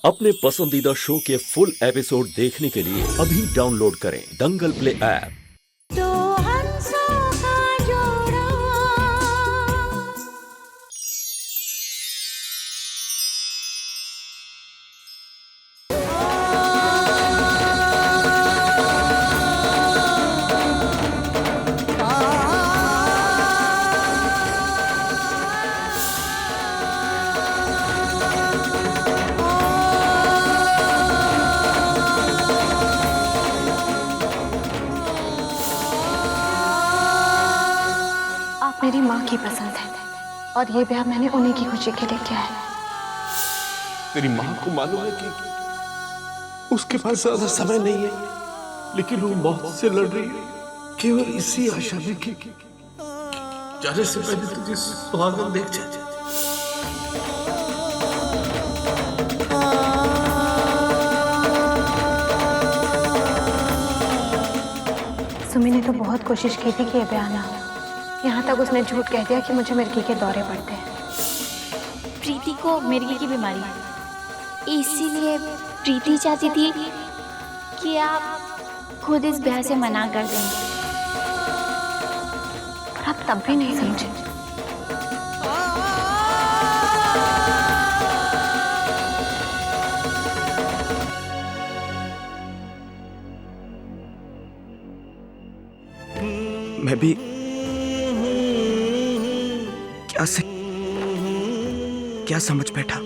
अपने पसंदीदा शो के फुल एपिसोड देखने के लिए अभी डाउनलोड करें दंगल प्ले ऐप। तो हंसों का जोड़ा मेरी माँ की पसंद है और ये ब्याह मैंने उन्हीं की खुशी के लिए किया है। तेरी माँ को मालूम है कि उसके पास ज्यादा समय नहीं है, लेकिन वो मौत से लड़ रही है केवल इसी आशा में कि जाने से पहले तुझे सुहागन देख जाए। सुमी ने तो बहुत कोशिश की थी कि ये ब्याह ना हो। यहाँ तक उसने झूठ कह दिया कि मुझे मिर्गी के दौरे पड़ते हैं। प्रीति को मिर्गी की बीमारी है, इसीलिए प्रीति चाहती थी कि आप खुद इस ब्याह से मना कर दें। पर आप तब भी नहीं समझे। मैं भी क्या समझ बैठा।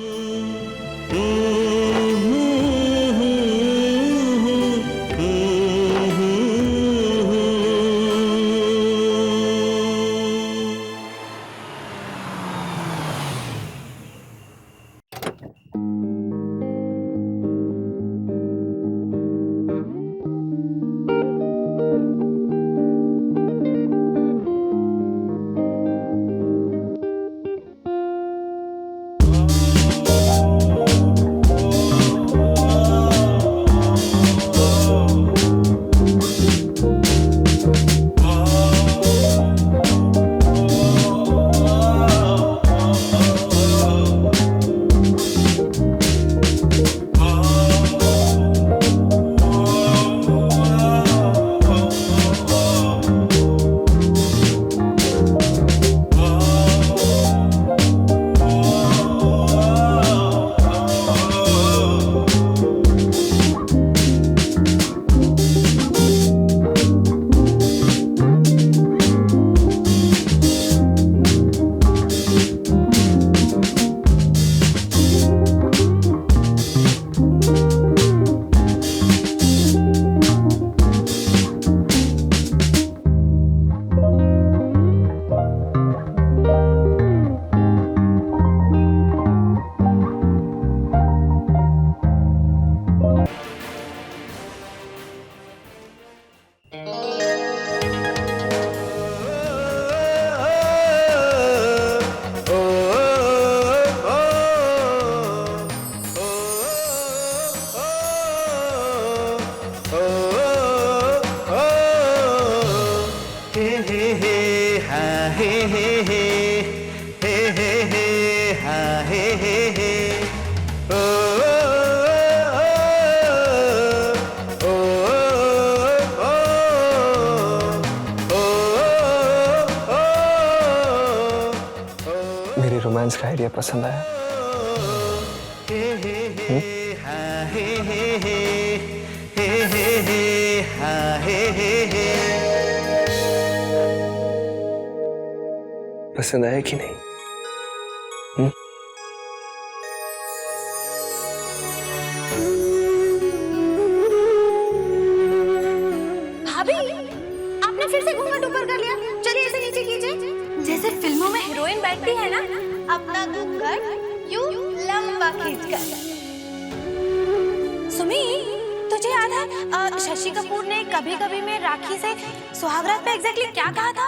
मेरी रोमांस का आइडिया पसंद आया? पसंद आया कि नहीं? भाभी, आपने फिर से घूंघट ऊपर कर लिया। चलिए इसे नीचे कीजिए। जैसे फिल्मों में हीरोइन बैठती है ना, अपना घूंघट यूं लंबा खींचकर। सुमी, तुझे याद है शशि कपूर ने कभी कभी में राखी से सुहागरात पे एग्जैक्टली क्या कहा था?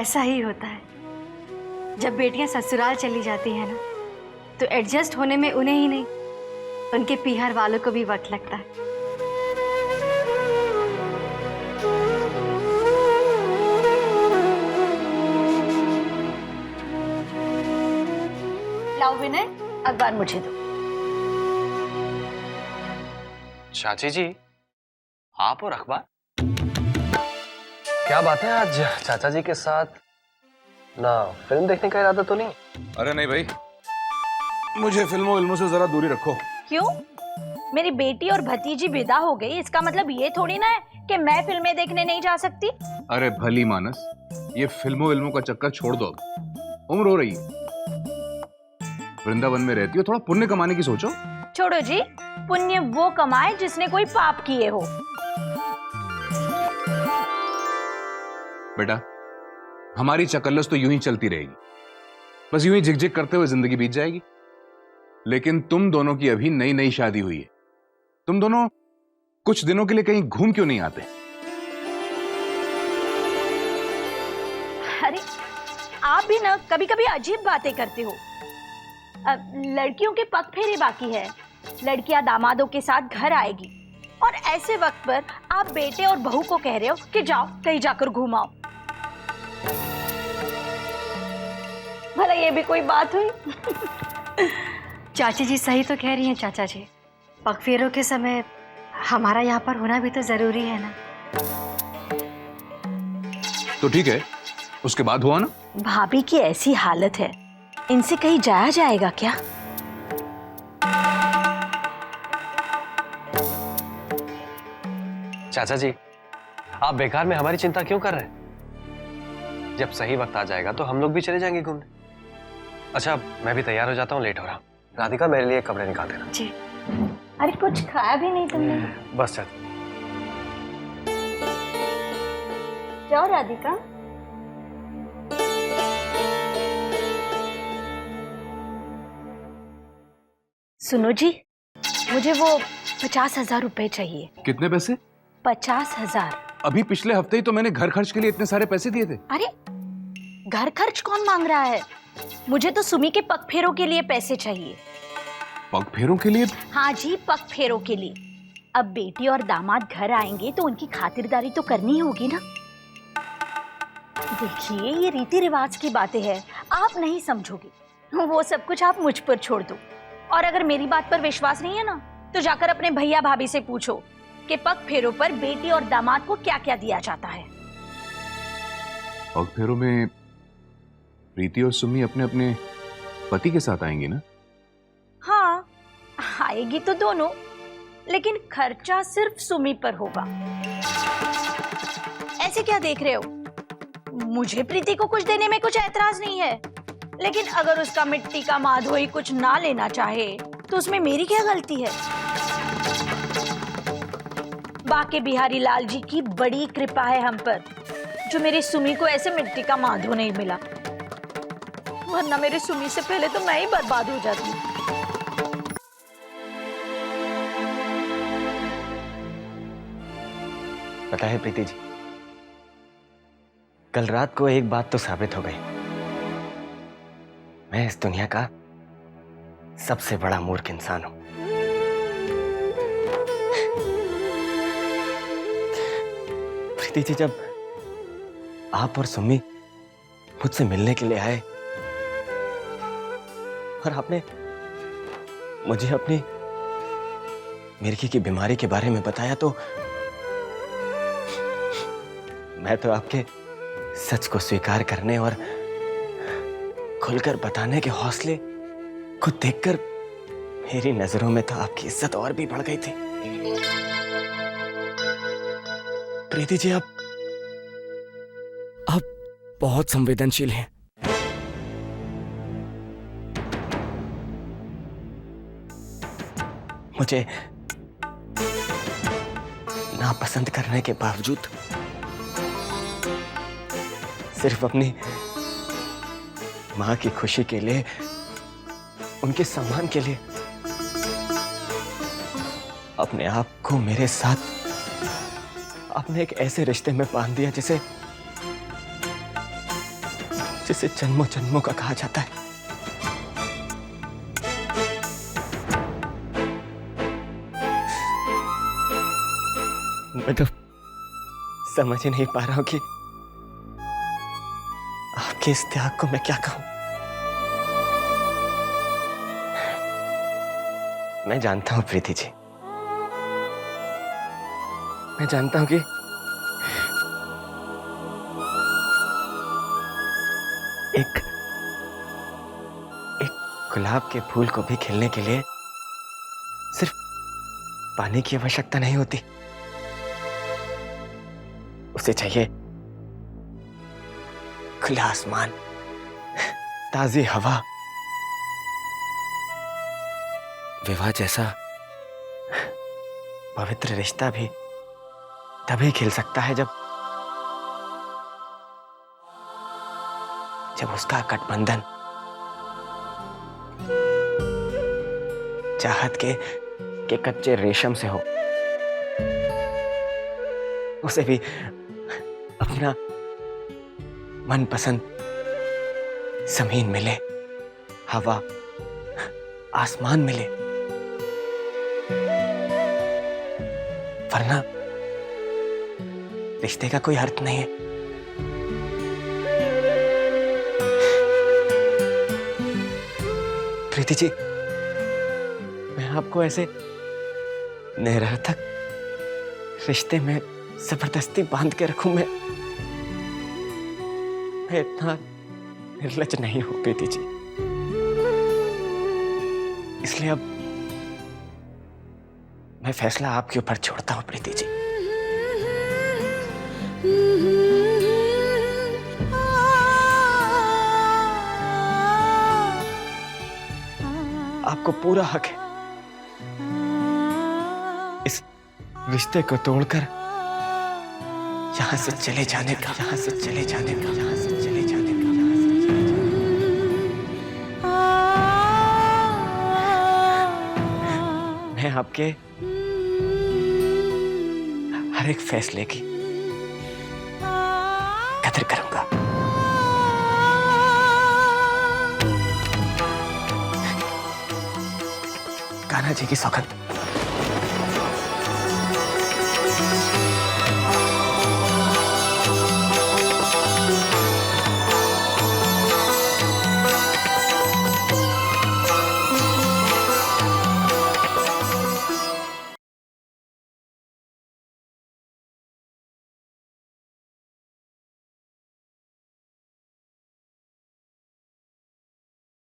ऐसा ही होता है। जब बेटियां ससुराल चली जाती हैं ना, तो एडजस्ट होने में उन्हें ही नहीं, उनके पीहर वालों को भी वक्त लगता है। लाओ विनय, अखबार मुझे दो। चाची जी, आप और अखबार? क्या बात है, आज चाचा जी के साथ ना फिल्म देखने का इरादा तो नहीं? अरे नहीं भाई, मुझे फिल्मों से जरा दूरी रखो। क्यों? मेरी बेटी और भतीजी विदा हो गई, इसका मतलब ये थोड़ी ना है कि मैं फिल्में देखने नहीं जा सकती। अरे भली मानस, ये फिल्मों का चक्कर छोड़ दो, अब उम्र हो रही है। वृंदावन में रहती हो, थोड़ा पुण्य कमाने की सोचो। छोड़ो जी, पुण्य वो कमाए जिसने कोई पाप किए हो। बेटा, हमारी चकल्लस तो यूं ही चलती रहेगी, बस यूं ही झिकझिक करते हुए जिंदगी बीत जाएगी। लेकिन तुम दोनों की अभी नई नई शादी हुई है, तुम दोनों कुछ दिनों के लिए कहीं घूम क्यों नहीं आते? अरे आप भी ना कभी कभी अजीब बातें करते हो। लड़कियों के पग फेरे बाकी है, लड़कियां दामादों के साथ घर आएगी, और ऐसे वक्त पर आप बेटे और बहू को कह रहे हो कि जाओ कहीं जाकर घुमाओ। भला ये भी कोई बात हुई? चाची जी सही तो कह रही हैं चाचा जी, पगफेरों के समय हमारा यहाँ पर होना भी तो जरूरी है ना। तो ठीक है, उसके बाद हुआ ना? भाभी की ऐसी हालत है, इनसे कहीं जाया जाएगा क्या? चाचा जी, आप बेकार में हमारी चिंता क्यों कर रहे हैं? जब सही वक्त आ जाएगा तो हम लोग भी चले जाएंगे घूमने। अच्छा, मैं भी तैयार हो जाता हूँ, लेट हो रहा हूँ। राधिका, मेरे लिए कपड़े निकाल देना। जी। अरे कुछ खाया भी नहीं तुमने? बस चाचा। जाओ राधिका। सुनो जी, मुझे वो 50,000 रुपए चाहिए। कितने पैसे? 50,000। अभी पिछले हफ्ते ही तो मैंने घर खर्च के लिए इतने सारे पैसे दिए थे। अरे घर खर्च कौन मांग रहा है? मुझे तो सुमी के पग फेरों के लिए पैसे चाहिए। पग फेरों के लिए? हाँ जी, पग फेरों के लिए। अब बेटी और दामाद घर आएंगे तो उनकी खातिरदारी तो करनी होगी ना। देखिए, ये रीति रिवाज की बातें हैं, आप नहीं समझोगे। वो सब कुछ आप मुझ पर छोड़ दो। और अगर मेरी बात पर विश्वास नहीं है ना, तो जाकर अपने भैया भाभी से पूछो कि पग फेरों पर बेटी और दामाद को क्या क्या दिया जाता है। पग फेरों में प्रीति और सुमी अपने अपने पति के साथ आएंगे ना? हाँ, आएगी तो दोनों, लेकिन खर्चा सिर्फ सुमी पर होगा। ऐसे क्या देख रहे हो? मुझे प्रीति को कुछ देने में कुछ ऐतराज नहीं है, लेकिन अगर उसका मिट्टी का माधोई कुछ ना लेना चाहे तो उसमें मेरी क्या गलती है? बाके बिहारी लाल जी की बड़ी कृपा है हम पर, जो मेरी सुमी को ऐसे मिट्टी का माधो नहीं मिला, वरना मेरी सुमी से पहले तो मैं ही बर्बाद हो जाती। पता है प्रीति जी, कल रात को एक बात तो साबित हो गई, मैं इस दुनिया का सबसे बड़ा मूर्ख इंसान हूं। प्रीति जी, जब आप और सुमी मुझसे मिलने के लिए आए और आपने मुझे अपनी मिर्गी की बीमारी के बारे में बताया, तो मैं तो आपके सच को स्वीकार करने और खुलकर बताने के हौसले को देखकर मेरी नजरों में तो आपकी इज्जत और भी बढ़ गई थी। प्रीति जी, आप बहुत संवेदनशील हैं। मुझे नापसंद करने के बावजूद सिर्फ अपनी मां की खुशी के लिए, उनके सम्मान के लिए अपने आप को मेरे साथ आपने एक ऐसे रिश्ते में बांध दिया जिसे जन्मों जन्मों का कहा जाता है। मैं तो समझ ही नहीं पा रहा हूं कि आपके इस त्याग को मैं क्या कहूं। मैं जानता हूं प्रीति जी, मैं जानता हूं कि एक गुलाब के फूल को भी खिलने के लिए सिर्फ पानी की आवश्यकता नहीं होती, उसे चाहिए खुला आसमान, ताजी हवा। विवाह जैसा पवित्र रिश्ता भी तभी खिल सकता है जब उसका गठबंधन चाहत के कच्चे रेशम से हो। उसे भी अपना मनपसंद जमीन मिले, हवा, आसमान मिले, वरना रिश्ते का कोई अर्थ नहीं है। प्रीति जी, मैं आपको ऐसे निरर्थक रिश्ते में जबरदस्ती बांध के रखूं, मैं इतना निर्लज नहीं हूं प्रीति जी। इसलिए अब मैं फैसला आपके ऊपर छोड़ता हूं प्रीति जी। आपको पूरा हक है इस रिश्ते को तोड़कर यहां से चले जाने का, यहां से चले जाने का, यहां से चले जाने का, यहां से चले जाने का। मैं आपके हर एक फैसले की कदर करूंगा। कान्हा जी की सौगंध।